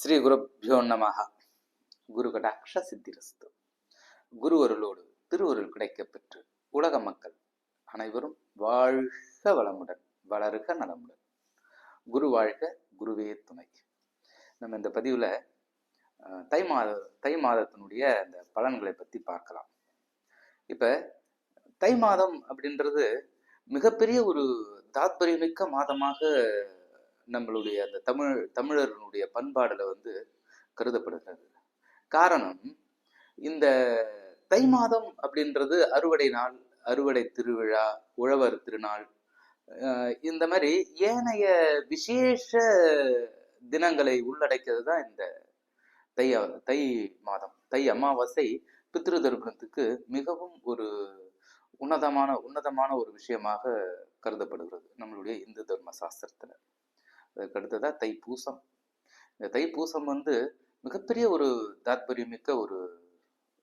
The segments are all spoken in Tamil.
ஸ்ரீ குருப்யோ நமஹ. குரு கடாட்ச சித்திரஸ்து. குருவருளோடு திருவருள் கிடைக்கப் பெற்று உலக மக்கள் அனைவரும் வாழ்க வளமுடன், வளருக நலமுடன். குரு வாழ்க, குருவே துணை. நம்ம இந்த பதிவுல தை மாதத்தினுடைய அந்த பலன்களை பத்தி பார்க்கலாம். இப்ப தை மாதம் அப்படின்றது மிகப்பெரிய ஒரு தாத்பரியமிக்க மாதமாக நம்மளுடைய அந்த தமிழர்களுடைய பண்பாடுல கருதப்படுகிறது. காரணம், இந்த தை மாதம் அப்படின்றது அறுவடை நாள், அறுவடை திருவிழா, உழவர் திருநாள், இந்த மாதிரி ஏனைய விசேஷ தினங்களை உள்ளடக்கிறது தான் இந்த தை மாதம். தை அமாவாசை பித்ரு தர்ப்பணத்துக்கு மிகவும் ஒரு உன்னதமான ஒரு விஷயமாக கருதப்படுகிறது நம்மளுடைய இந்து தர்ம சாஸ்திரத்துல. அதுக்கு அடுத்ததா தைப்பூசம். இந்த தைப்பூசம் மிகப்பெரிய ஒரு தாத்பரியமிக்க ஒரு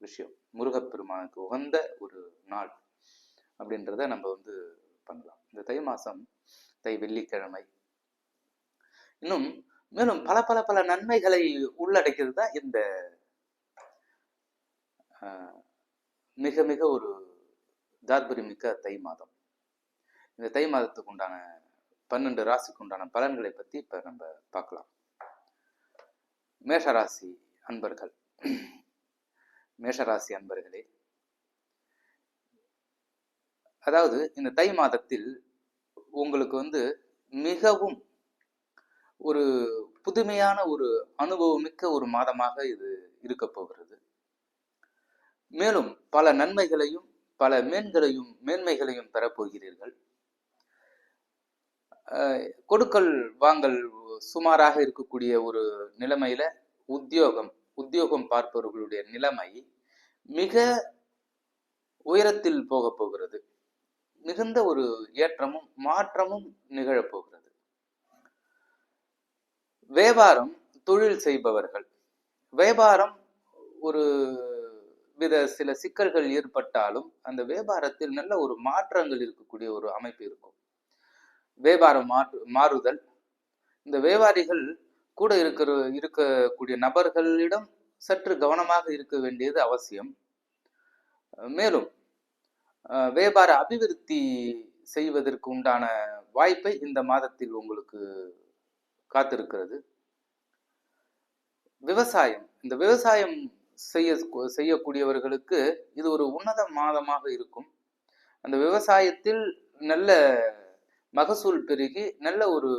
விஷயம். முருகப்பெருமானுக்கு உகந்த ஒரு நாள் அப்படின்றத நம்ம பண்ணலாம். இந்த தை மாசம், தை வெள்ளிக்கிழமை, இன்னும் மேலும் பல பல பல நன்மைகளை உள்ளடக்கிறது தான் இந்த மிக மிக ஒரு தாத்பரியமிக்க தை மாதம். இந்த தை மாதத்துக்கு உண்டான 12 ராசிக்கு உண்டான பலன்களை பத்தி இப்ப நம்ம பார்க்கலாம். மேஷராசி அன்பர்கள், மேஷராசி அன்பர்களே, அதாவது இந்த தை மாதத்தில் உங்களுக்கு மிகவும் ஒரு புதுமையான ஒரு அனுபவமிக்க ஒரு மாதமாக இது இருக்க போகிறது. மேலும் பல நன்மைகளையும் பல மேன்மைகளையும் பெறப்போகிறீர்கள். கொடுக்கல் வாங்கல் சுமாராக இருக்கக்கூடிய ஒரு நிலைமையில உத்தியோகம் பார்ப்பவர்களுடைய நிலைமை மிக உயரத்தில் போக போகிறது. மிகுந்த ஒரு ஏற்றமும் மாற்றமும் நிகழப்போகிறது. வியாபாரம், தொழில் செய்பவர்கள், வியாபாரம் ஒரு வித சில சிக்கல்கள் ஏற்பட்டாலும் அந்த வியாபாரத்தில் நல்ல ஒரு மாற்றங்கள் இருக்கக்கூடிய ஒரு அமைப்பு இருக்கும். வியாபாரம் மாறுதல். இந்த வியாபாரிகள் கூட இருக்கக்கூடிய நபர்களிடம் சற்று கவனமாக இருக்க வேண்டியது அவசியம். மேலும் வியாபார அபிவிருத்தி செய்வதற்கு உண்டான வாய்ப்பை இந்த மாதத்தில் உங்களுக்கு காத்திருக்கிறது. விவசாயம், இந்த விவசாயம் செய்யக்கூடியவர்களுக்கு இது ஒரு உன்னத மாதமாக இருக்கும். அந்த விவசாயத்தில் நல்ல மகசூல் பெருகி நல்ல ஒரு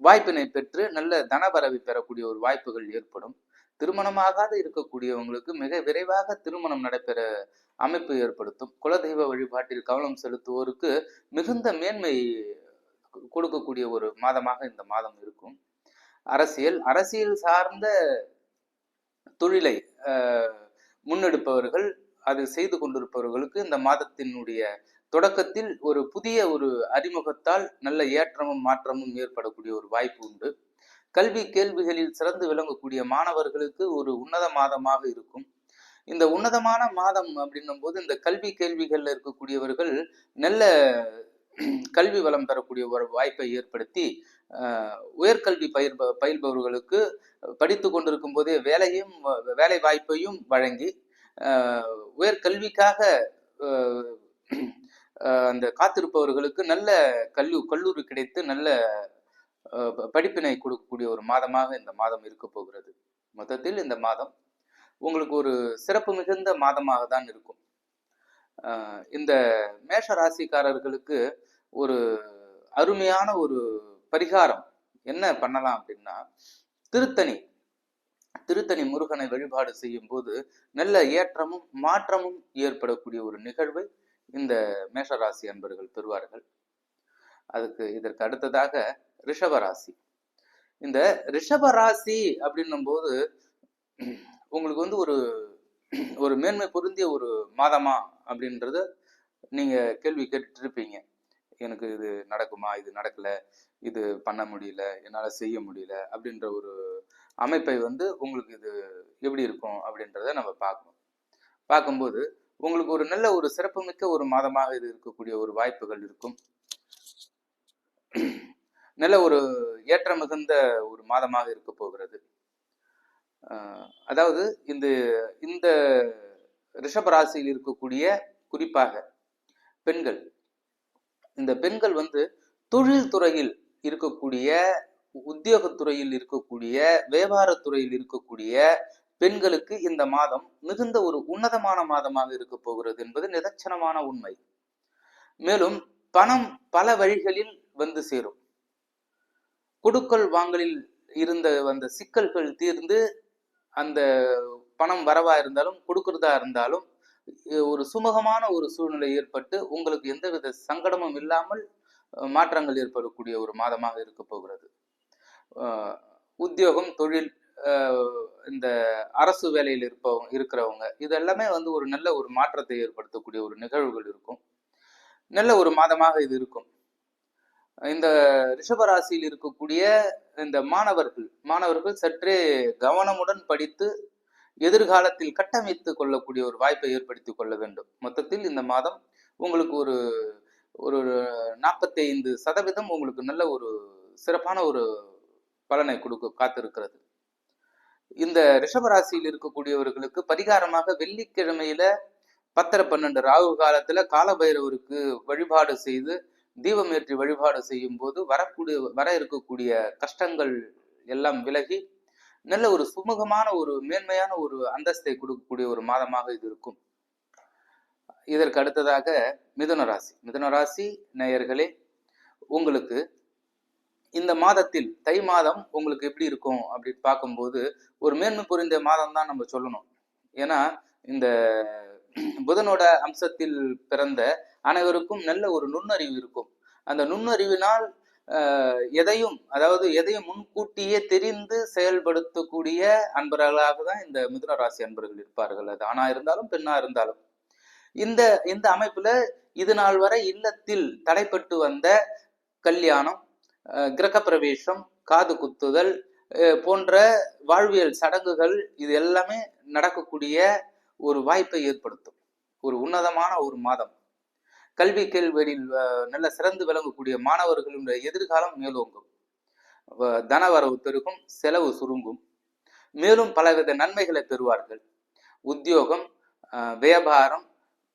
வாய்ப்பினை பெற்று நல்ல தனவரவை பெறக்கூடிய ஒரு வாய்ப்புகள் ஏற்படும். திருமணமாகாத இருக்கக்கூடியவங்களுக்கு மிக விரைவாக திருமணம் நடைபெற அமைப்பு ஏற்படுத்தும். குலதெய்வ வழிபாட்டில் கவனம் செலுத்துவோருக்கு மிகுந்த மேன்மை கொடுக்கக்கூடிய ஒரு மாதமாக இந்த மாதம் இருக்கும். அரசியல் சார்ந்த தொழிலை முன்னெடுப்பவர்கள், அது செய்து கொண்டிருப்பவர்களுக்கு இந்த மாதத்தினுடைய தொடக்கத்தில் ஒரு புதிய ஒரு அறிமுகத்தால் நல்ல ஏற்றமும் மாற்றமும் ஏற்படக்கூடிய ஒரு வாய்ப்பு உண்டு. கல்வி கேள்விகளில் சிறந்து விளங்கக்கூடிய மாணவர்களுக்கு ஒரு உன்னத மாதமாக இருக்கும். இந்த உன்னதமான மாதம் அப்படின்னும் போது இந்த கல்வி கேள்விகள்ல இருக்கக்கூடியவர்கள் நல்ல கல்வி வளம் பெறக்கூடிய ஒரு வாய்ப்பை ஏற்படுத்தி உயர்கல்வி பயில்பவர்களுக்கு படித்து கொண்டிருக்கும் போதே வேலை வாய்ப்பையும் வழங்கி உயர்கல்விக்காக அந்த காத்திருப்பவர்களுக்கு நல்ல கல்லூரி கிடைத்து நல்ல படிப்பினை கொடுக்கக்கூடிய ஒரு மாதமாக இந்த மாதம் இருக்க போகிறது. மொத்தத்தில் இந்த மாதம் உங்களுக்கு ஒரு சிறப்பு மிகுந்த மாதமாக தான் இருக்கும். இந்த மேஷ ராசிக்காரர்களுக்கு ஒரு அருமையான ஒரு பரிகாரம் என்ன பண்ணலாம் அப்படின்னா, திருத்தணி முருகனை வழிபாடு செய்யும் போது நல்ல ஏற்றமும் மாற்றமும் ஏற்படக்கூடிய ஒரு நிகழ்வை இந்த மேஷராசி அன்பர்கள் பெறுவார்கள். இதற்கு அடுத்ததாக ரிஷபராசி. இந்த ரிஷபராசி அப்படின்னும் போது உங்களுக்கு ஒரு மேன்மை பொருந்திய ஒரு மாதமா அப்படின்றத நீங்க கேள்வி கேட்டுட்டு இருப்பீங்க. எனக்கு இது நடக்குமா, இது நடக்கல, இது பண்ண முடியல, என்னால செய்ய முடியல அப்படின்ற ஒரு அமைப்பை உங்களுக்கு இது எப்படி இருக்கும் அப்படின்றத நம்ம பார்க்கும்போது உங்களுக்கு ஒரு நல்ல ஒரு சிறப்புமிக்க ஒரு மாதமாக இது இருக்கக்கூடிய ஒரு வாய்ப்புகள் இருக்கும். நல்ல ஒரு ஏற்ற மிகுந்த ஒரு மாதமாக இருக்க போகிறது. அதாவது இந்த இந்த ரிஷபராசியில் இருக்கக்கூடிய குறிப்பாக பெண்கள், இந்த பெண்கள் தொழில் துறையில் இருக்கக்கூடிய, உத்தியோகத்துறையில் இருக்கக்கூடிய, வியாபாரத்துறையில் இருக்கக்கூடிய பெண்களுக்கு இந்த மாதம் மிகுந்த ஒரு உன்னதமான மாதமாக இருக்க போகிறது என்பது நிதர்சனமான உண்மை. மேலும் பணம் பல வழிகளில் சேரும். கொடுக்கல் வாங்கலில் இருந்த வந்த சிக்கல்கள் தீர்ந்து அந்த பணம் வரவா இருந்தாலும் கொடுக்கறதா இருந்தாலும் ஒரு சுமூகமான ஒரு சூழ்நிலை ஏற்பட்டு உங்களுக்கு எந்தவித சங்கடமும் இல்லாமல் மாற்றங்கள் ஏற்படக்கூடிய ஒரு மாதமாக இருக்க போகிறது. உத்தியோகம், தொழில், இந்த அரசு வேலையில் இருக்கிறவங்க இதெல்லாமே ஒரு நல்ல ஒரு மாற்றத்தை ஏற்படுத்தக்கூடிய ஒரு நிகழ்வுகள் இருக்கும். நல்ல ஒரு மாதமாக இது இருக்கும். இந்த ரிஷபராசியில் இருக்கக்கூடிய இந்த மாணவர்கள் சற்றே கவனமுடன் படித்து எதிர்காலத்தில் கட்டமைத்து கொள்ளக்கூடிய ஒரு வாய்ப்பை ஏற்படுத்தி கொள்ள வேண்டும். மொத்தத்தில் இந்த மாதம் உங்களுக்கு ஒரு 45% உங்களுக்கு நல்ல ஒரு சிறப்பான ஒரு பலனை கொடுக்க காத்திருக்கிறது. இந்த ரிஷபராசியில் இருக்கக்கூடியவர்களுக்கு பரிகாரமாக வெள்ளிக்கிழமையில 10:12 ராகு காலத்துல காலபைரவருக்கு வழிபாடு செய்து தீபம் ஏற்றி வழிபாடு செய்யும் போது வர இருக்கக்கூடிய கஷ்டங்கள் எல்லாம் விலகி நல்ல ஒரு சுமூகமான ஒரு மேன்மையான ஒரு அந்தஸ்தை கொடுக்கக்கூடிய ஒரு மாதமாக இது இருக்கும். இதற்கு அடுத்ததாக மிதுன ராசி நேயர்களே, உங்களுக்கு இந்த மாதத்தில் தை மாதம் உங்களுக்கு எப்படி இருக்கும் அப்படின்னு பார்க்கும்போது ஒரு மேன்மை புரிந்த மாதம் தான் நம்ம சொல்லணும். ஏன்னா இந்த புதனோட அம்சத்தில் பிறந்த அனைவருக்கும் நல்ல ஒரு நுண்ணறிவு இருக்கும். அந்த நுண்ணறிவினால் எதையும் முன்கூட்டியே தெரிந்து செயல்படுத்தக்கூடிய அன்பர்களாக தான் இந்த மிதுன ராசி அன்பர்கள் இருப்பார்கள். அது ஆணா இருந்தாலும் பெண்ணா இருந்தாலும். இந்த அமைப்புல இது நாள் வரை இல்லத்தில் தடைப்பட்டு வந்த கல்யாணம், கிரக பிரவேசம், காது குத்துதல் போன்ற வாழ்வியல் சடங்குகள் இது எல்லாமே நடக்கக்கூடிய ஒரு வாய்ப்பை ஏற்படுத்தும். ஒரு உன்னதமான ஒரு மாதம். கல்வி கேள்வியில் நல்ல சிறந்து விளங்கக்கூடிய மாணவர்களுடைய எதிர்காலம் மேலோங்கும். தனவரவு பெருகும், செலவு சுருங்கும். மேலும் பலவித நன்மைகளை பெறுவார்கள். உத்தியோகம், வியாபாரம்,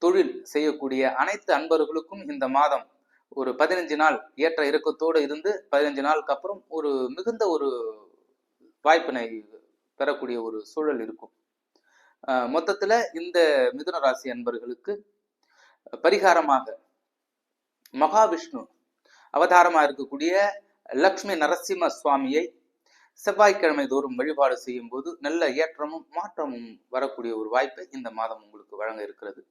தொழில் செய்யக்கூடிய அனைத்து அன்பர்களுக்கும் இந்த மாதம் ஒரு 15 நாள் ஏற்ற இறக்கத்தோடு இருந்து 15 நாளுக்கு அப்புறம் ஒரு மிகுந்த ஒரு வாய்ப்பினை பெறக்கூடிய ஒரு சூழல் இருக்கும். மொத்தத்துல இந்த மிதுன ராசி அன்பர்களுக்கு பரிகாரமாக மகாவிஷ்ணு அவதாரமா இருக்கக்கூடிய லக்ஷ்மி நரசிம்ம சுவாமியை செவ்வாய்க்கிழமை தோறும் வழிபாடு செய்யும் போது நல்ல ஏற்றமும் மாற்றமும் வரக்கூடிய ஒரு வாய்ப்பை இந்த மாதம் உங்களுக்கு வழங்க இருக்கிறது.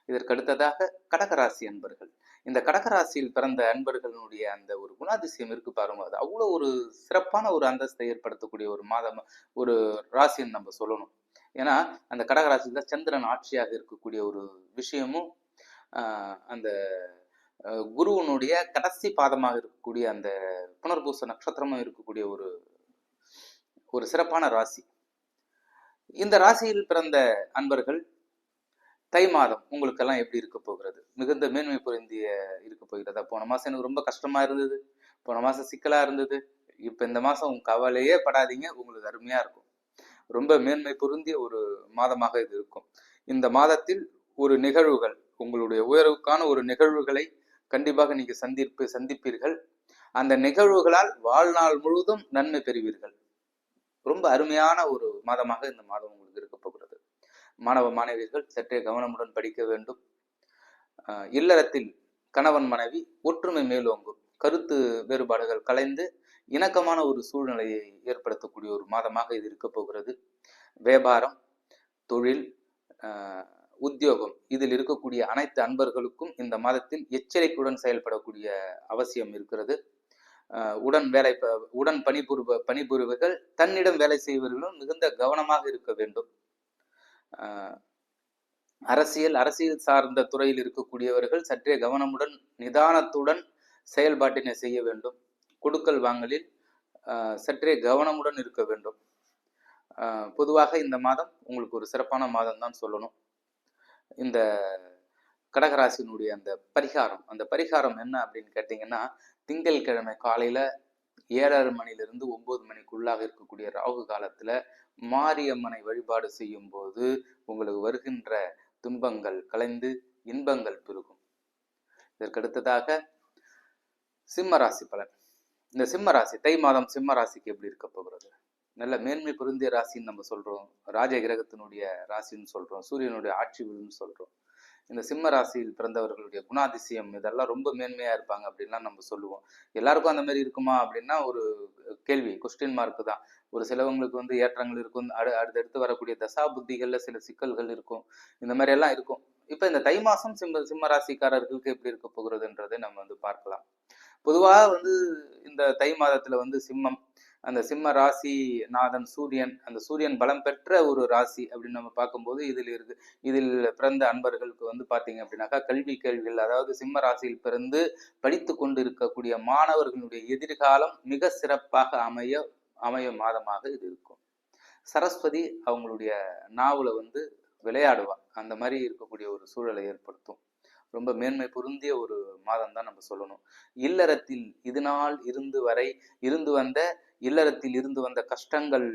இதற்கு அடுத்ததாக கடகராசி அன்பர்கள். இந்த கடகராசியில் பிறந்த அன்பர்களுடைய அந்த ஒரு குணாதிசயம் இருக்கு பாருங்க, அது அவ்வளவு ஒரு சிறப்பான ஒரு அந்தஸ்தை ஏற்படுத்தக்கூடிய ஒரு மாதம், ஒரு ராசின்னு நம்ம சொல்லணும். ஏன்னா அந்த கடகராசியில சந்திரன் ஆட்சியாக இருக்கக்கூடிய ஒரு விஷயமும் அந்த குருவனுடைய கடைசி பாதமாக இருக்கக்கூடிய அந்த புனர்பூச நட்சத்திரமும் இருக்கக்கூடிய ஒரு சிறப்பான ராசி. இந்த ராசியில் பிறந்த அன்பர்கள் தை மாதம் உங்களுக்கெல்லாம் எப்படி இருக்க போகிறது? மிகுந்த மேன்மை பொருந்திய இருக்க போகிறதா? போன மாசம் எனக்கு ரொம்ப கஷ்டமா இருந்தது, போன மாசம் சிக்கலா இருந்தது, இப்ப இந்த மாசம் கவலையே படாதீங்க, உங்களுக்கு அருமையா இருக்கும். ரொம்ப மேன்மை பொருந்திய ஒரு மாதமாக இது இருக்கும். இந்த மாதத்தில் ஒரு நிகழ்வுகள், உங்களுடைய உயர்வுக்கான ஒரு நிகழ்வுகளை கண்டிப்பாக நீங்க சந்திப்பீர்கள். அந்த நிகழ்வுகளால் வாழ்நாள் முழுவதும் நன்மை பெறுவீர்கள். ரொம்ப அருமையான ஒரு மாதமாக இந்த மாதம் உங்களுக்கு இருக்க போகிறது. மாணவ மாணவியர்கள் சற்றே கவனமுடன் படிக்க வேண்டும். இல்லறத்தில் கணவன் மனைவி ஒற்றுமை மேலோங்கும். கருத்து வேறுபாடுகள் கலைந்து இணக்கமான ஒரு சூழ்நிலையை ஏற்படுத்தக்கூடிய ஒரு மாதமாக இது இருக்க போகிறது. வியாபாரம், தொழில், உத்தியோகம் இதில் இருக்கக்கூடிய அனைத்து அன்பர்களுக்கும் இந்த மாதத்தில் எச்சரிக்கையுடன் செயல்படக்கூடிய அவசியம் இருக்கிறது. உடன் பணிபுரிவர்கள் தன்னிடம் வேலை செய்வர்களும் மிகுந்த கவனமாக இருக்க வேண்டும். அரசியல் சார்ந்த துறையில் இருக்கக்கூடியவர்கள் சற்றே கவனமுடன் நிதானத்துடன் செயல்பாட்டினை செய்ய வேண்டும். கொடுக்கல் வாங்கலில் சற்றே கவனமுடன் இருக்க வேண்டும். பொதுவாக இந்த மாதம் உங்களுக்கு ஒரு சிறப்பான மாதம் தான் சொல்லணும். இந்த கடகராசினுடைய அந்த பரிகாரம் என்ன அப்படின்னு கேட்டீங்கன்னா, திங்கட்கிழமை காலையில 7:30 மணிலிருந்து 9 மணிக்குள்ளாக இருக்கக்கூடிய ராகு காலத்துல மாரியம்மனை வழிபாடு செய்யும் போது உங்களுக்கு வருகின்ற துன்பங்கள் கலைந்து இன்பங்கள் பெருகும். இதற்கடுத்ததாக சிம்ம ராசி பலன். இந்த சிம்ம ராசி தை மாதம் சிம்ம ராசிக்கு எப்படி இருக்க போகிறது? நல்ல மேன்மை பொருந்திய ராசின்னு நம்ம சொல்றோம், ராஜ கிரகத்தினுடைய ராசின்னு சொல்றோம், சூரியனுடைய ஆட்சி வீடுன்னு சொல்றோம். இந்த சிம்ம ராசியில் பிறந்தவர்களுடைய குணாதிசயம் இதெல்லாம் ரொம்ப மேன்மையா இருப்பாங்க அப்படின்லாம் நம்ம சொல்லுவோம். எல்லாருக்கும் அந்த மாதிரி இருக்குமா அப்படின்னா ஒரு கேள்வி, கொஸ்டின் மார்க் தான். ஒரு சிலவங்களுக்கு வந்து ஏற்றங்கள் இருக்கும், அடுத்தடுத்து வரக்கூடிய தசா புத்திகள்ல சில சிக்கல்கள் இருக்கும், இந்த மாதிரி எல்லாம் இருக்கும். இப்ப இந்த தை மாசம் சிம்ம ராசிக்காரர்களுக்கு எப்படி இருக்க போகிறதுன்றதை நம்ம வந்து பார்க்கலாம். பொதுவாக வந்து இந்த தை மாதத்துல வந்து சிம்மம், அந்த சிம்ம ராசி நாதன் சூரியன், அந்த சூரியன் பலம் பெற்ற ஒரு ராசி அப்படின்னு நம்ம பார்க்கும்போது இதில் பிறந்த அன்பர்களுக்கு வந்து பாத்தீங்க அப்படின்னாக்கா கல்வி கேள்விகள், அதாவது சிம்ம ராசியில் பிறந்து படித்து கொண்டு இருக்கக்கூடிய மாணவர்களுடைய எதிர்காலம் மிக சிறப்பாக அமைய மாதமாக இது இருக்கும். சரஸ்வதி அவங்களுடைய நாவல வந்து விளையாடுவார், அந்த மாதிரி இருக்கக்கூடிய ஒரு சூழலை ஏற்படுத்தும். ரொம்ப மேன்மை பொருந்திய ஒரு மாதம் தான் நம்ம சொல்லணும். இல்லறத்தில் இது நாள் இருந்து வந்த இல்லறத்தில் இருந்து வந்த கஷ்டங்கள்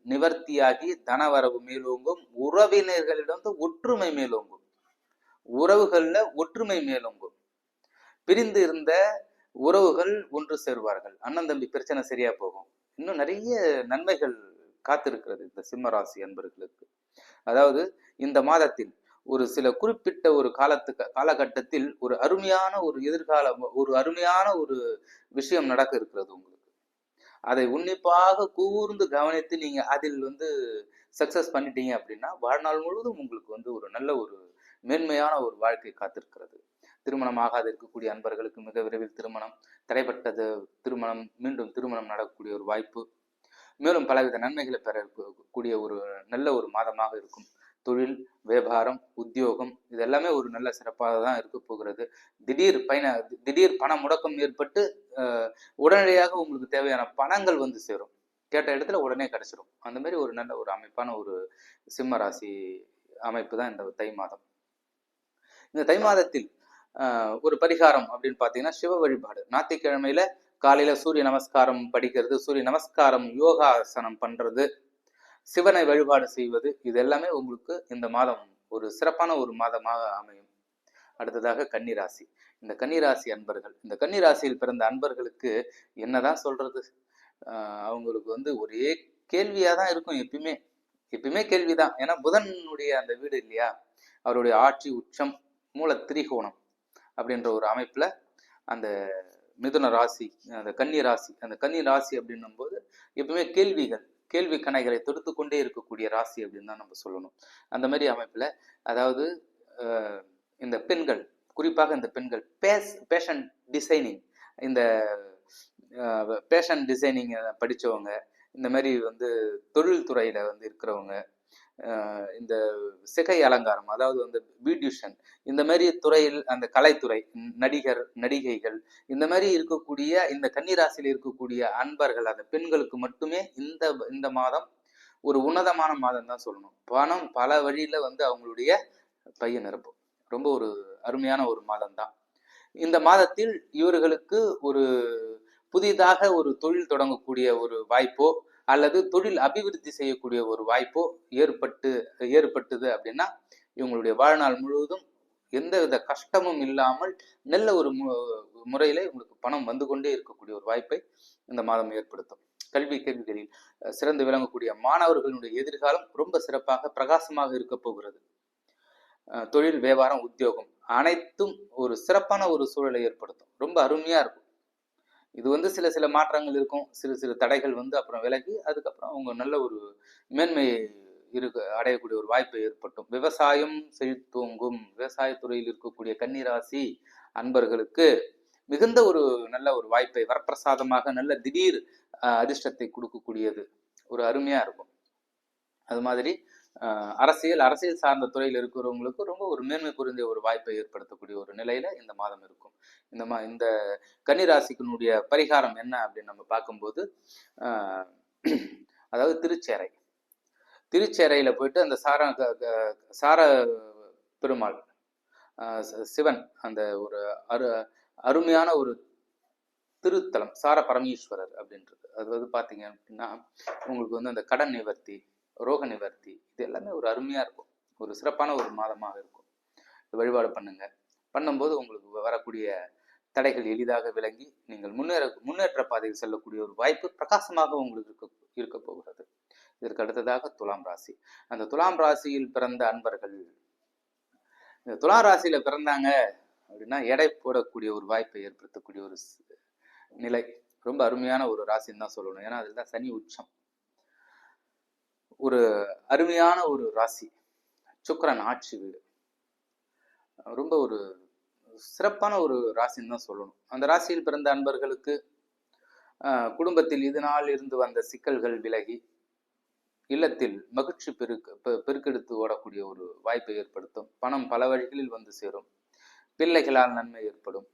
நிவர்த்தியாகி தனவரவு மேலோங்கும், உறவினர்களிடம் ஒற்றுமை மேலோங்கும், உறவுகள்ல ஒற்றுமை மேலோங்கும், பிரிந்து இருந்த உறவுகள் ஒன்று சேருவார்கள், அண்ணன் தம்பி பிரச்சனை சரியா போகும். இன்னும் நிறைய நன்மைகள் காத்திருக்கிறது இந்த சிம்மராசி அன்பர்களுக்கு. அதாவது இந்த மாதத்தில் ஒரு சில குறிப்பிட்ட ஒரு காலகட்டத்தில் ஒரு அருமையான ஒரு எதிர்காலம், ஒரு அருமையான ஒரு விஷயம் நடக்க இருக்கிறது உங்களுக்கு. அதை உன்னிப்பாக கூர்ந்து கவனித்து நீங்க அதில் வந்து சக்சஸ் பண்ணிட்டீங்க அப்படின்னா வாழ்நாள் முழுவதும் உங்களுக்கு வந்து ஒரு நல்ல ஒரு மேன்மையான ஒரு வாழ்க்கை காத்திருக்கிறது. திருமணமாகாது இருக்கக்கூடிய அன்பர்களுக்கு மிக விரைவில் திருமணம், தடைப்பட்டது திருமணம், மீண்டும் திருமணம் நடக்கக்கூடிய ஒரு வாய்ப்பு, மேலும் பலவித நன்மைகளை பெறக்கூடிய ஒரு நல்ல ஒரு மாதமாக இருக்கும். தொழில், வியாபாரம், உத்தியோகம் இது எல்லாமே ஒரு நல்ல சிறப்பாக தான் இருக்க போகிறது. திடீர் பண முடக்கம் ஏற்பட்டு உடனடியாக உங்களுக்கு தேவையான பணங்கள் வந்து சேரும், கேட்ட இடத்துல உடனே கிடைச்சிடும். அந்த மாதிரி ஒரு நல்ல ஒரு அமைப்பான ஒரு சிம்ம ராசி அமைப்பு தான் இந்த தை மாதம். இந்த தை மாதத்தில் ஒரு பரிகாரம் அப்படின்னு பார்த்தீங்கன்னா சிவ வழிபாடு. ஞாயிற்றுக்கிழமையில காலையில சூரிய நமஸ்காரம் படிக்கிறது, சூரிய நமஸ்காரம் யோகாசனம் பண்றது, சிவனை வழிபாடு செய்வது, இது எல்லாமே உங்களுக்கு இந்த மாதம் ஒரு சிறப்பான ஒரு மாதமாக அமையும். அடுத்ததாக கன்னிராசி. இந்த கன்னிராசி அன்பர்கள், இந்த கன்னிராசியில் பிறந்த அன்பர்களுக்கு என்னதான் சொல்றது, அவங்களுக்கு வந்து ஒரே கேள்வியாதான் இருக்கும். எப்பயுமே கேள்விதான். ஏன்னா புதனுடைய அந்த வீடு இல்லையா, அவருடைய ஆட்சி உச்சம் மூல திரிகோணம் அப்படின்ற ஒரு அமைப்புல அந்த மிதுன ராசி, அந்த கன்னி ராசி அப்படின்னும் போது எப்பவுமே கேள்வி கணைகளை தொடுத்து கொண்டே இருக்கக்கூடிய ராசி அப்படின்னு தான் நம்ம சொல்லணும். அந்த மாதிரி அமைப்புல அதாவது இந்த பெண்கள், குறிப்பாக இந்த பெண்கள் பேஷன் டிசைனிங், இந்த பேஷன் டிசைனிங் படிச்சவங்க, இந்த மாதிரி வந்து தொழில் துறையில வந்து இருக்கிறவங்க, இந்த சிகை அலங்காரம், அதாவது வந்து பியூட்டிஷியன், இந்த மாதிரி துறையில் அந்த கலைத்துறை, நடிகைகள், இந்த மாதிரி இருக்கக்கூடிய இந்த கன்னிராசியில் இருக்கக்கூடிய அன்பர்கள், அந்த பெண்களுக்கு மட்டுமே இந்த மாதம் ஒரு உன்னதமான மாதம் தான் சொல்லணும். பணம் பல வழியில வந்து அவங்களுடைய பைய நிரப்பும். ரொம்ப ஒரு அருமையான ஒரு மாதம் தான். இந்த மாதத்தில் இவர்களுக்கு ஒரு புதிதாக ஒரு தொழில் தொடங்கக்கூடிய ஒரு வாய்ப்போ அல்லது தொழில் அபிவிருத்தி செய்யக்கூடிய ஒரு வாய்ப்போ ஏற்பட்டது அப்படின்னா இவங்களுடைய வாழ்நாள் முழுவதும் எந்தவித கஷ்டமும் இல்லாமல் நல்ல ஒரு முறையில இவங்களுக்கு பணம் வந்து கொண்டே இருக்கக்கூடிய ஒரு வாய்ப்பை இந்த மாதம் ஏற்படுத்தும். கல்வி கேள்விகளில் சிறந்து விளங்கக்கூடிய மாணவர்களுடைய எதிர்காலம் ரொம்ப சிறப்பாக பிரகாசமாக இருக்க போகிறது. தொழில், வியாபாரம், உத்தியோகம் அனைத்தும் ஒரு சிறப்பான ஒரு சூழலை ஏற்படுத்தும். ரொம்ப அருமையா இருக்கும். இது வந்து சில மாற்றங்கள் இருக்கும், சிறு தடைகள் வந்து அப்புறம் விலகி அதுக்கப்புறம் அவங்க நல்ல ஒரு மேன்மையை அடையக்கூடிய ஒரு வாய்ப்பை ஏற்பட்டும். விவசாயம் செழித்தோங்கும். விவசாயத்துறையில் இருக்கக்கூடிய கன்னிராசி அன்பர்களுக்கு மிகுந்த ஒரு நல்ல ஒரு வாய்ப்பை, வரப்பிரசாதமாக நல்ல திடீர் அதிர்ஷ்டத்தை கொடுக்கக்கூடியது ஒரு அருமையா இருக்கும். அது மாதிரி அரசியல் சார்ந்த துறையில் இருக்கிறவங்களுக்கு ரொம்ப ஒரு மேன்மை பொருந்திய ஒரு வாய்ப்பை ஏற்படுத்தக்கூடிய ஒரு நிலையில இந்த மாதம் இருக்கும். இந்த கன்னிராசிக்குனுடைய பரிகாரம் என்ன அப்படின்னு நம்ம பார்க்கும்போது, அதாவது திருச்சேரையில போயிட்டு அந்த சார பெருமாள் சிவன், அந்த ஒரு அருமையான ஒரு திருத்தலம் சார பரமேஸ்வரர் அப்படின்றது. அது வந்து பார்த்தீங்க அப்படின்னா உங்களுக்கு வந்து அந்த கடன் நிவர்த்தி, ரோக நிவர்த்தி, இது எல்லாமே ஒரு அருமையா இருக்கும். ஒரு சிறப்பான ஒரு மாதமாக இருக்கும். வழிபாடு பண்ணுங்க. பண்ணும்போது உங்களுக்கு வரக்கூடிய தடைகள் எளிதாக விளங்கி நீங்கள் முன்னேற்ற பாதையில் செல்லக்கூடிய ஒரு வாய்ப்பு பிரகாசமாக உங்களுக்கு இருக்க போகிறது. இதற்கு அடுத்ததாக துலாம் ராசி. அந்த துலாம் ராசியில் பிறந்த அன்பர்கள், இந்த துலாம் ராசியில பிறந்தாங்க அப்படின்னா எடை போடக்கூடிய ஒரு வாய்ப்பை ஏற்படுத்தக்கூடிய ஒரு நிலை. ரொம்ப அருமையான ஒரு ராசின்னு தான் சொல்லணும். ஏன்னா அதுதான் சனி உச்சம். ஒரு அருமையான ஒரு ராசி. சுக்கிரன் ஆட்சி வீடு. ரொம்ப ஒரு சிறப்பான ஒரு ராசின்னு தான் சொல்லணும். அந்த ராசியில் பிறந்த அன்பர்களுக்கு குடும்பத்தில் இது நாள் இருந்து வந்த சிக்கல்கள் விலகி இல்லத்தில் மகிழ்ச்சி பெருக்கெடுத்து ஓடக்கூடிய ஒரு வாய்ப்பை ஏற்படுத்தும். பணம் பல வழிகளில் வந்து சேரும். பிள்ளைகளால் நன்மை ஏற்படும்.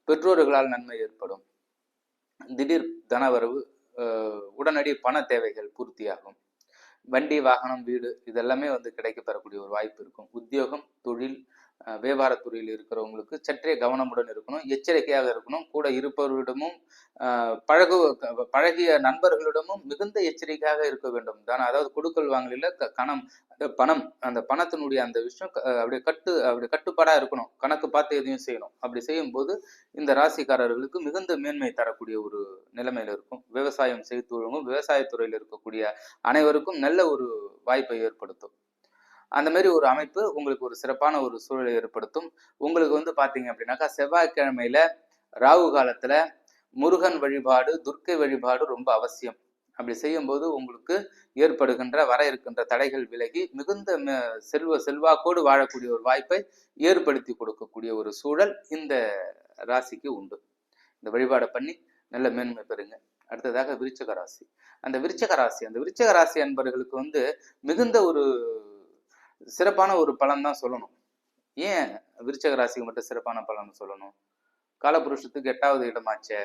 பெற்றோர்களால் நன்மை ஏற்படும். திடீர் தனவரவு, உடனடி பண தேவைகள் பூர்த்தியாகும். வண்டி, வாகனம், வீடு இதெல்லாமே வந்து கிடைக்க பெறக்கூடிய ஒரு வாய்ப்பு இருக்கும். உத்தியோகம், தொழில், வியாபாரத்துறையில் இருக்கிறவங்களுக்கு சற்றே கவனமுடன் இருக்கணும், எச்சரிக்கையாக இருக்கணும். கூட இருப்பவர்களிடமும் பழகிய நண்பர்களிடமும் மிகுந்த எச்சரிக்கையாக இருக்க வேண்டும் தான். அதாவது கொடுக்கல் வாங்கல பணம், அந்த பணத்தினுடைய அந்த விஷயம் அப்படியே கட்டுப்பாடா இருக்கணும். கணக்கு பார்த்து எதையும் செய்யணும். அப்படி செய்யும் போது இந்த ராசிக்காரர்களுக்கு மிகுந்த மேன்மை தரக்கூடிய ஒரு நிலைமையில இருக்கும். விவசாயம் செய்து விவசாயத்துறையில் இருக்கக்கூடிய அனைவருக்கும் நல்ல ஒரு வாய்ப்பை ஏற்படுத்தும். அந்த மாதிரி ஒரு அமைப்பு உங்களுக்கு ஒரு சிறப்பான ஒரு சூழலை ஏற்படுத்தும். உங்களுக்கு வந்து பாத்தீங்க அப்படின்னாக்கா செவ்வாய்க்கிழமையில ராகு காலத்துல முருகன் வழிபாடு, துர்க்கை வழிபாடு ரொம்ப அவசியம். அப்படி செய்யும் போது உங்களுக்கு வர இருக்கின்ற தடைகள் விலகி மிகுந்த செல்வாக்கோடு வாழக்கூடிய ஒரு வாய்ப்பை ஏற்படுத்தி கொடுக்கக்கூடிய ஒரு சூழல் இந்த ராசிக்கு உண்டு. இந்த வழிபாடை பண்ணி நல்ல மேன்மை பெறுங்க. அடுத்ததாக விருச்சிக ராசி. அந்த விருச்சிக ராசி அன்பர்களுக்கு வந்து மிகுந்த ஒரு சிறப்பான ஒரு பலன் தான் சொல்லணும். ஏன் விருச்சிக ராசிக்கு மட்டும் சிறப்பான பலன் சொல்லணும்? காலபுருஷத்துக்கு 8வது இடமாச்சே,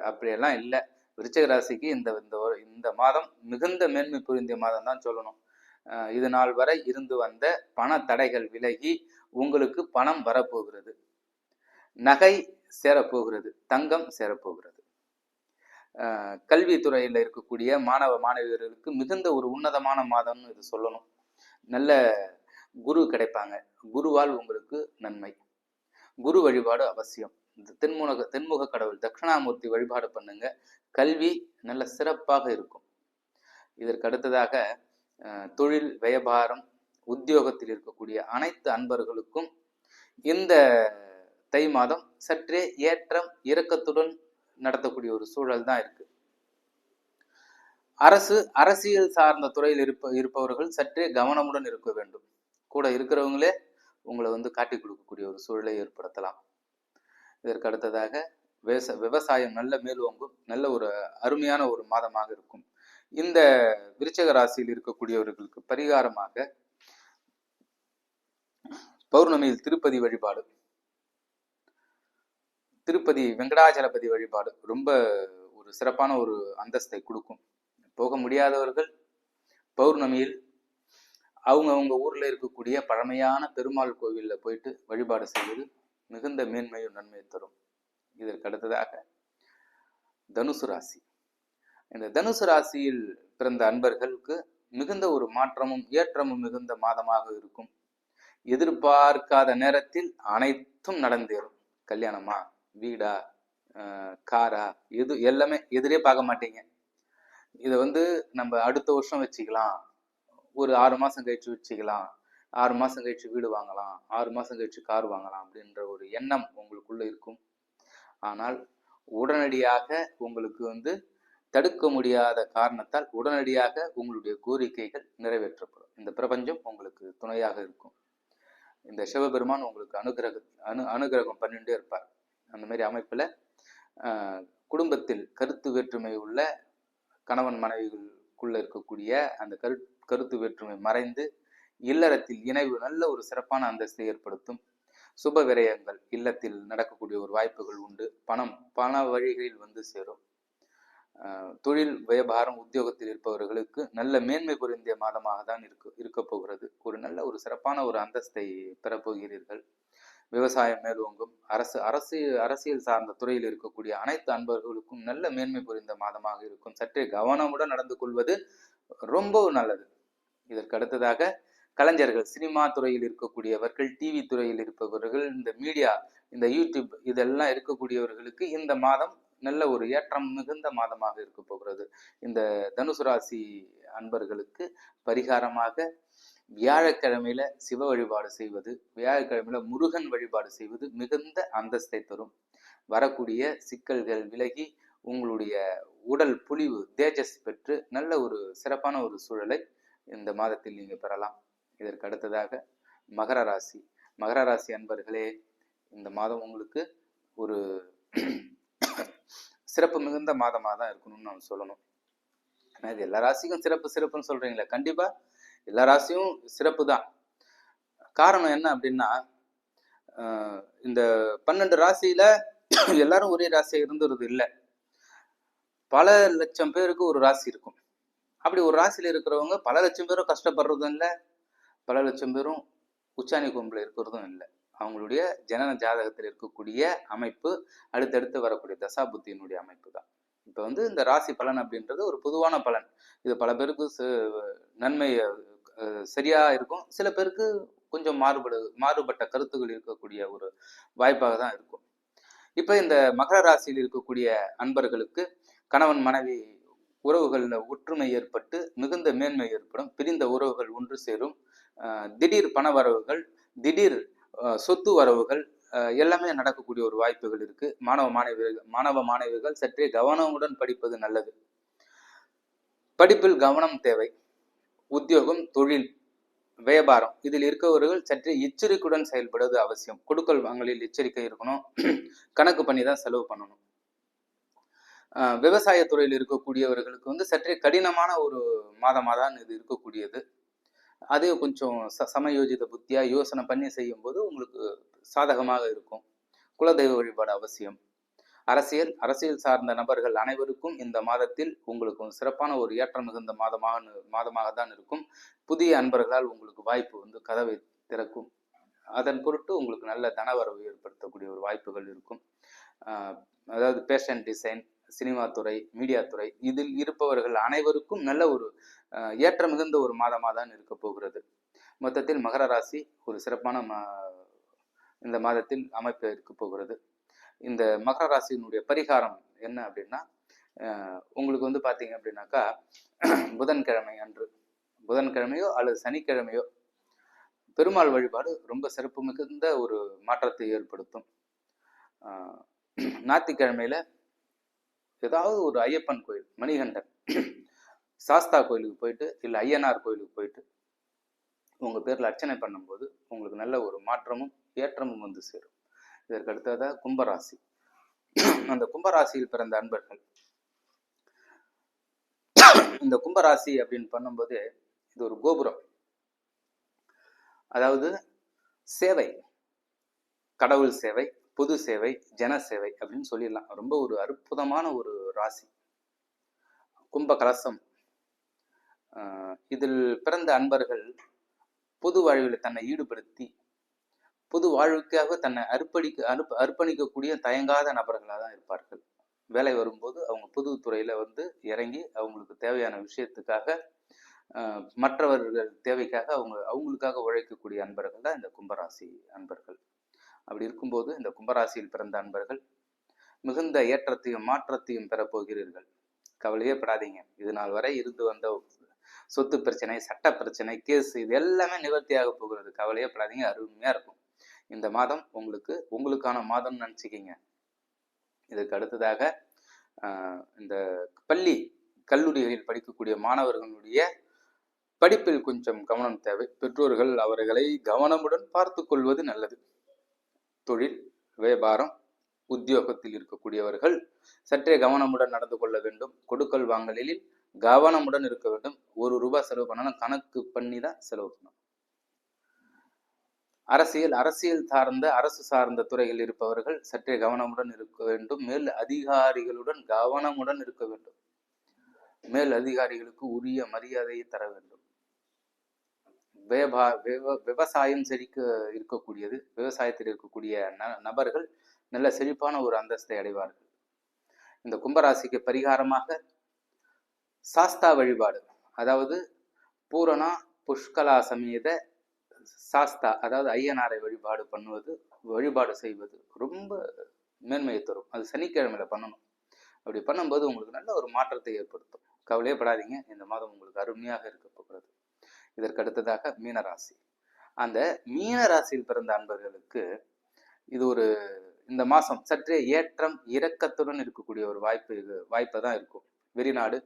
அப்படியெல்லாம் இல்லை. விருச்சிக ராசிக்கு இந்த மாதம் மிகுந்த மேன்மை புரிந்திய மாதம் தான் சொல்லணும். இது நாள் வரை இருந்து வந்த பண தடைகள் விலகி உங்களுக்கு பணம் வரப்போகிறது. நகை சேரப்போகிறது. தங்கம் சேரப்போகிறது. கல்வித்துறையில் இருக்கக்கூடிய மாணவ மாணவியர்களுக்கு மிகுந்த ஒரு உன்னதமான மாதம்னு இது சொல்லணும். நல்ல குரு கிடைப்பாங்க. குருவால் உங்களுக்கு நன்மை. குரு வழிபாடு அவசியம். இந்த தென்முக கடவுள் தட்சிணாமூர்த்தி வழிபாடு பண்ணுங்க. கல்வி நல்ல சிறப்பாக இருக்கும். இதற்கு அடுத்ததாக தொழில், வியாபாரம், உத்தியோகத்தில் இருக்கக்கூடிய அனைத்து அன்பர்களுக்கும் இந்த தை மாதம் சற்றே ஏற்றம் இறக்கத்துடன் நடத்தக்கூடிய ஒரு சூழல் தான் இருக்கு. அரசியல் சார்ந்த துறையில் இருப்பவர்கள் சற்றே கவனமுடன் இருக்க வேண்டும். கூட இருக்கிறவங்களே உங்களை வந்து காட்டி கொடுக்கக்கூடிய ஒரு சூழலை ஏற்படுத்தலாம். இதற்கு அடுத்ததாக விவசாயம் நல்ல மேல்வோங்கும். நல்ல ஒரு அருமையான ஒரு மாதமாக இருக்கும். இந்த விருச்சிக ராசியில் இருக்கக்கூடியவர்களுக்கு பரிகாரமாக பௌர்ணமியில் திருப்பதி வழிபாடு, திருப்பதி வெங்கடாஜலபதி வழிபாடு ரொம்ப ஒரு சிறப்பான ஒரு அந்தஸ்தை கொடுக்கும். போக முடியாதவர்கள் பௌர்ணமியில் அவங்க ஊர்ல இருக்கக்கூடிய பழமையான பெருமாள் கோவில்ல போயிட்டு வழிபாடு செய்வது மிகுந்த மேன்மையும் நன்மையை தரும். இதற்கு அடுத்ததாக தனுசு ராசி. இந்த தனுசு ராசியில் பிறந்த அன்பர்களுக்கு மிகுந்த ஒரு மாற்றமும் ஏற்றமும் மிகுந்த மாதமாக இருக்கும். எதிர்பார்க்காத நேரத்தில் அனைத்தும் நடந்தேறும். கல்யாணமா, வீடா, காரா, எல்லாமே எதிரே பார்க்க மாட்டீங்க. இதை வந்து நம்ம அடுத்த வருஷம் வச்சுக்கலாம், ஒரு 6 மாசம் கழிச்சு வச்சுக்கலாம், 6 மாசம் கழிச்சு வீடு வாங்கலாம், 6 மாசம் கழிச்சு கார் வாங்கலாம் அப்படின்ற ஒரு எண்ணம் உங்களுக்குள்ள இருக்கும். ஆனால் உடனடியாக உங்களுக்கு வந்து தடுக்க முடியாத காரணத்தால் உடனடியாக உங்களுடைய கோரிக்கைகள் நிறைவேற்றப்படும். இந்த பிரபஞ்சம் உங்களுக்கு துணையாக இருக்கும். இந்த சிவபெருமான் உங்களுக்கு அனுகிரகம் பண்ணிட்டே இருப்பார். அந்த மாதிரி அமைப்புல குடும்பத்தில் கருத்து வேற்றுமை உள்ள கணவன் மனைவிகளுக்குள்ள இருக்கக்கூடிய அந்த கருத்து வேற்றுமை மறைந்து இல்லறத்தில் இணைவு நல்ல ஒரு சிறப்பான அந்தஸ்தை ஏற்படுத்தும். சுப விரயங்கள் இல்லத்தில் நடக்கக்கூடிய ஒரு வாய்ப்புகள் உண்டு. பண வழிகளில் வந்து சேரும். தொழில், வியாபாரம், உத்தியோகத்தில் இருப்பவர்களுக்கு நல்ல மேன்மை பொருந்திய மாதமாக தான் இருக்க போகிறது. ஒரு நல்ல ஒரு சிறப்பான ஒரு அந்தஸ்தை பெறப்போகிறீர்கள். விவசாயம் மேலோங்கும். அரசியல் சார்ந்த துறையில் இருக்கக்கூடிய அனைத்து அன்பர்களுக்கும் நல்ல மேன்மை புரிந்த மாதமாக இருக்கும். சற்றே கவனமுடன் நடந்து கொள்வது ரொம்பவும் நல்லது. இதற்கு அடுத்ததாக கலைஞர்கள், சினிமா துறையில் இருக்கக்கூடியவர்கள், டிவி துறையில் இருப்பவர்கள், இந்த மீடியா, இந்த யூடியூப் இதெல்லாம் இருக்கக்கூடியவர்களுக்கு இந்த மாதம் நல்ல ஒரு ஏற்றம் மிகுந்த மாதமாக இருக்க போகிறது. இந்த தனுசு ராசி அன்பர்களுக்கு பரிகாரமாக வியாழக்கிழமையில சிவ வழிபாடு செய்வது, வியாழக்கிழமையில முருகன் வழிபாடு செய்வது மிகுந்த அந்தஸ்தை தரும். வரக்கூடிய சிக்கல்கள் விலகி உங்களுடைய உடல் புலிவு தேஜஸ் பெற்று நல்ல ஒரு சிறப்பான ஒரு சூழலை இந்த மாதத்தில் நீங்க பெறலாம். இதற்கு அடுத்ததாக மகர ராசி. மகர ராசி அன்பர்களே, இந்த மாதம் உங்களுக்கு ஒரு சிறப்பு மிகுந்த மாதமாக தான் இருக்கணும்னு நான் சொல்லணும். இது எல்லா ராசிக்கும் சிறப்புன்னு சொல்றீங்களே, கண்டிப்பா எல்லா ராசியும் சிறப்பு தான். காரணம் என்ன அப்படின்னா, இந்த 12 ராசியில எல்லாரும் ஒரே ராசியா இருந்துறது இல்லை. பல லட்சம் பேருக்கு ஒரு ராசி இருக்கும். அப்படி ஒரு ராசியில இருக்கிறவங்க பல லட்சம் பேரும் கஷ்டப்படுறதும் இல்லை, பல லட்சம் பேரும் உச்சாணி கொம்புல இருக்கிறதும் இல்லை. அவங்களுடைய ஜனன ஜாதகத்தில் இருக்கக்கூடிய அமைப்பு, அடுத்தடுத்து வரக்கூடிய தசாபுத்தியினுடைய அமைப்பு தான். இப்போ இந்த ராசி பலன் அப்படின்றது ஒரு பொதுவான பலன். இது பல பேருக்கு நன்மை சரியா இருக்கும், சில பேருக்கு கொஞ்சம் மாறுபட்ட கருத்துக்கள் இருக்கக்கூடிய ஒரு வாய்ப்பாக தான் இருக்கும். இப்போ இந்த மகர ராசியில் இருக்கக்கூடிய அன்பர்களுக்கு கணவன் மனைவி உறவுகளில் ஒற்றுமை ஏற்பட்டு மிகுந்த மேன்மை ஏற்படும். பிரிந்த உறவுகள் ஒன்று சேரும். திடீர் பண வரவுகள், திடீர் சொத்து வரவுகள் எல்லாமே நடக்கக்கூடிய ஒரு வாய்ப்புகள் இருக்கு. மாணவ மாணவிகள் சற்றே கவனமுடன் படிப்பது நல்லது. படிப்பில் கவனம் தேவை. உத்தியோகம், தொழில், வியாபாரம் இதில் இருக்கவர்கள் சற்றே எச்சரிக்கையுடன் செயல்படுவது அவசியம். கொடுக்கல் வாங்கலில் எச்சரிக்கை இருக்கணும். கணக்கு பண்ணி தான் செலவு பண்ணணும். விவசாயத்துறையில் இருக்கக்கூடியவர்களுக்கு சற்றே கடினமான ஒரு மாதமாக தான் இது இருக்கக்கூடியது. அதே கொஞ்சம் சமயோஜித புத்தியா யோசனை பண்ணி செய்யும் போது உங்களுக்கு சாதகமாக இருக்கும். குலதெய்வ வழிபாடு அவசியம். அரசியல் சார்ந்த நபர்கள் அனைவருக்கும் இந்த மாதத்தில் உங்களுக்கு சிறப்பான ஒரு ஏற்றம் மிகுந்த மாதமாக தான் இருக்கும். புதிய அன்பர்களால் உங்களுக்கு வாய்ப்பு கதவை திறக்கும். அதன் பொருட்டு உங்களுக்கு நல்ல தனவரவு ஏற்படுத்தக்கூடிய ஒரு வாய்ப்புகள் இருக்கும். அதாவது பேஷன் டிசைன், சினிமா துறை, மீடியா துறை இதில் இருப்பவர்கள் அனைவருக்கும் நல்ல ஒரு ஏற்ற மிகுந்த ஒரு மாதமாக தான் இருக்க போகிறது. மொத்தத்தில் மகர ராசி ஒரு சிறப்பான இந்த மாதத்தில் அமைப்பு இருக்க போகிறது. இந்த மகர ராசியினுடைய பரிகாரம் என்ன அப்படின்னா, உங்களுக்கு பார்த்தீங்க அப்படின்னாக்கா, புதன்கிழமை அன்று, புதன்கிழமையோ அல்லது சனிக்கிழமையோ பெருமாள் வழிபாடு ரொம்ப சிறப்பு மிகுந்த ஒரு மாற்றத்தை ஏற்படுத்தும். ஞாயிற்றுக்கிழமையில ஏதாவது ஒரு ஐயப்பன் கோயில், மணிகண்டன், சாஸ்தா கோயிலுக்கு போயிட்டு இல்லை ஐயனார் கோயிலுக்கு போயிட்டு உங்கள் பேரில் அர்ச்சனை பண்ணும்போது உங்களுக்கு நல்ல ஒரு மாற்றமும் ஏற்றமும் சேரும். இதற்கு அடுத்ததாக கும்பராசி. அந்த கும்பராசியில் பிறந்த அன்பர்கள், இந்த கும்பராசி அப்படின்னு பண்ணும்போது இது ஒரு கோபுரம். அதாவது சேவை, கடவுள் சேவை, பொது சேவை, ஜன சேவை அப்படின்னு சொல்லிடலாம். ரொம்ப ஒரு அற்புதமான ஒரு ராசி கும்ப கலசம். இதில் பிறந்த அன்பர்கள் பொது வாழ்வில் தன்னை ஈடுபடுத்தி பொது வாழ்வுக்காக தன்னை அர்ப்பணிக்கக்கூடிய தயங்காத நபர்களாக தான் இருப்பார்கள். வேலை வரும்போது அவங்க பொது துறையில இறங்கி அவங்களுக்கு தேவையான விஷயத்துக்காக, மற்றவர்கள் தேவைக்காக அவங்களுக்காக உழைக்கக்கூடிய அன்பர்கள் தான் இந்த கும்பராசி அன்பர்கள். அப்படி இருக்கும்போது இந்த கும்பராசியில் பிறந்த அன்பர்கள் மிகுந்த ஏற்றத்தையும் மாற்றத்தையும் பெறப்போகிறீர்கள். கவலையே படாதீங்க. இது நாள் வரை இருந்து வந்த சொத்து பிரச்சனை, சட்ட பிரச்சனை, கேஸ் இது எல்லாமே நிவர்த்தியாக போகிறது. கவலையே படாதீங்க, அருமையா இருக்கும். இந்த மாதம் உங்களுக்கான மாதம் நினைச்சுக்கிங்க. இதுக்கு அடுத்ததாக இந்த பள்ளி கல்லூரிகளில் படிக்கக்கூடிய மாணவர்களுடைய படிப்பில் கொஞ்சம் கவனம் தேவை. பெற்றோர்கள் அவர்களை கவனமுடன் பார்த்து கொள்வது நல்லது. தொழில், வியாபாரம், உத்தியோகத்தில் இருக்கக்கூடியவர்கள் சற்றே கவனமுடன் நடந்து கொள்ள வேண்டும். கொடுக்கல் வாங்கலில் கவனமுடன் இருக்க வேண்டும். ₹1 செலவு பண்ணணும், கணக்கு பண்ணி தான் செலவு பண்ணணும். அரசியல் சார்ந்த அரசு சார்ந்த துறையில் இருப்பவர்கள் சற்றே கவனமுடன் இருக்க வேண்டும். மேல் அதிகாரிகளுடன் கவனமுடன் இருக்க வேண்டும். மேல் அதிகாரிகளுக்கு உரிய மரியாதையை தர வேண்டும். விவசாயம் செழிக்க இருக்கக்கூடியது. விவசாயத்தில் இருக்கக்கூடிய நபர்கள் நல்ல செழிப்பான ஒரு அந்தஸ்தை அடைவார்கள். இந்த கும்பராசிக்கு பரிகாரமாக சாஸ்தா வழிபாடு, அதாவது பூரணா புஷ்கலா சமேத சாஸ்தா, அதாவது ஐயனாரை வழிபாடு செய்வது ரொம்ப மேன்மையை தரும். அது சனிக்கிழமையில பண்ணணும். அப்படி பண்ணும்போது உங்களுக்கு நல்ல ஒரு மாற்றத்தை ஏற்படுத்தும். கவலையே படாதீங்க, இந்த மாதம் உங்களுக்கு அருமையாக இருக்க போகிறது. இதற்கு அடுத்ததாக மீனராசி. அந்த மீனராசியில் பிறந்த அன்பர்களுக்கு இது இந்த மாசம் சற்றே ஏற்றம் இறக்கத்துடன் இருக்கக்கூடிய ஒரு வாய்ப்பை தான் இருக்கும். வெளிநாடு,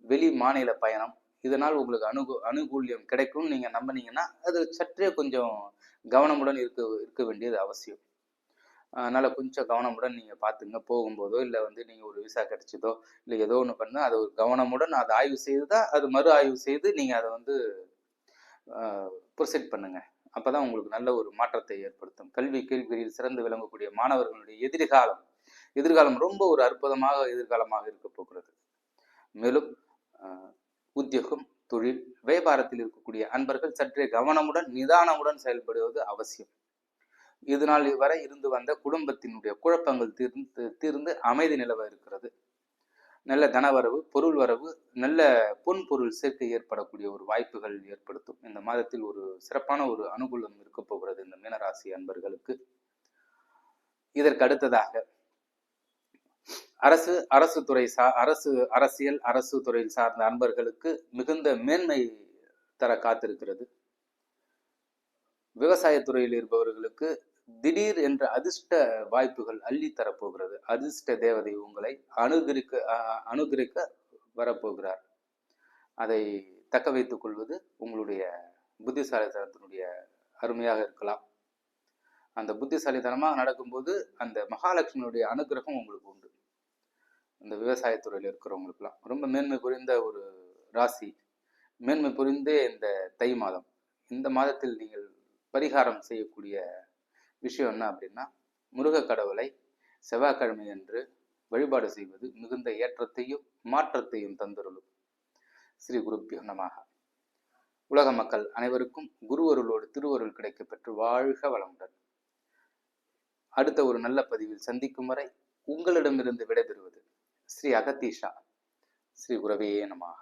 வெளி மாநில பயணம், இதனால் உங்களுக்கு அனுகூல்யம் கிடைக்கும் நீங்க நம்பினீங்கன்னா அது சற்றே கொஞ்சம் கவனமுடன் இருக்க வேண்டியது அவசியம். அதனால கொஞ்சம் கவனமுடன் நீங்க பாத்துங்க. போகும்போதோ இல்லை நீங்க ஒரு விசா கிடைச்சதோ இல்லை ஏதோ ஒன்று பண்ண அது ஒரு கவனமுடன் அதை ஆய்வு செய்துதான் அது மறு ஆய்வு செய்து நீங்க அதை ப்ரொசீட் பண்ணுங்க. அப்பதான் உங்களுக்கு நல்ல ஒரு மாற்றத்தை ஏற்படுத்தும். கல்வி கேள்வியில் சிறந்து விளங்கக்கூடிய மாணவர்களுடைய எதிர்காலம் ரொம்ப ஒரு அற்புதமாக எதிர்காலமாக இருக்க போகிறது. மேலும் உத்தியோகம், தொழில், வியாபாரத்தில் இருக்கக்கூடிய அன்பர்கள் சற்றே கவனமுடன் நிதானமுடன் செயல்படுவது அவசியம். இது நாள் வரை இருந்து வந்த குடும்பத்தினுடைய குழப்பங்கள் தீர்ந்து அமைதி நிலவ இருக்கிறது. நல்ல தனவரவு, பொருள் வரவு, நல்ல பொருள் சேர்க்கை ஏற்படக்கூடிய ஒரு வாய்ப்புகள் ஏற்படுத்தும். இந்த மாதத்தில் ஒரு சிறப்பான ஒரு அனுகூலம் இருக்க போகிறது இந்த மீனராசி அன்பர்களுக்கு. இதற்கு அடுத்ததாக அரசு துறையில் சார்ந்த அன்பர்களுக்கு மிகுந்த மேன்மை தர காத்திருக்கிறது. விவசாயத்துறையில் இருப்பவர்களுக்கு திடீர் என்ற அதிர்ஷ்ட வாய்ப்புகள் அள்ளி தரப்போகிறது. அதிர்ஷ்ட தேவதை உங்களை அனுகிரிக்க வரப்போகிறார். அதை தக்க வைத்துக் கொள்வது உங்களுடைய புத்திசாலித்தனத்தினுடைய அருமையாக இருக்கலாம். அந்த புத்திசாலித்தனமாக நடக்கும்போது அந்த மகாலட்சுமியுடைய அனுகிரகம் உங்களுக்கு உண்டு. இந்த விவசாயத்துறையில் இருக்கிறவங்களுக்குலாம் ரொம்ப மேன்மை புரிந்த ஒரு ராசி. மேன்மை புரிந்தே இந்த தை மாதம். இந்த மாதத்தில் நீங்கள் பரிகாரம் செய்யக்கூடிய விஷயம் என்ன அப்படின்னா, முருக கடவுளை செவ்வாய்க்கிழமை என்று வழிபாடு செய்வது மிகுந்த ஏற்றத்தையும் மாற்றத்தையும் தந்தருளும். ஸ்ரீ குருப்பியோ நமஹ. உலக மக்கள் அனைவருக்கும் குருவருளோடு திருவருள் கிடைக்க பெற்று வாழ்க வளமுடன். அடுத்த ஒரு நல்ல பதிவில் சந்திக்கும் வரை உங்களிடமிருந்து விடைபெறுவது ஸ்ரீ அகத்தீஷா. ஸ்ரீ குரவே நமஹ.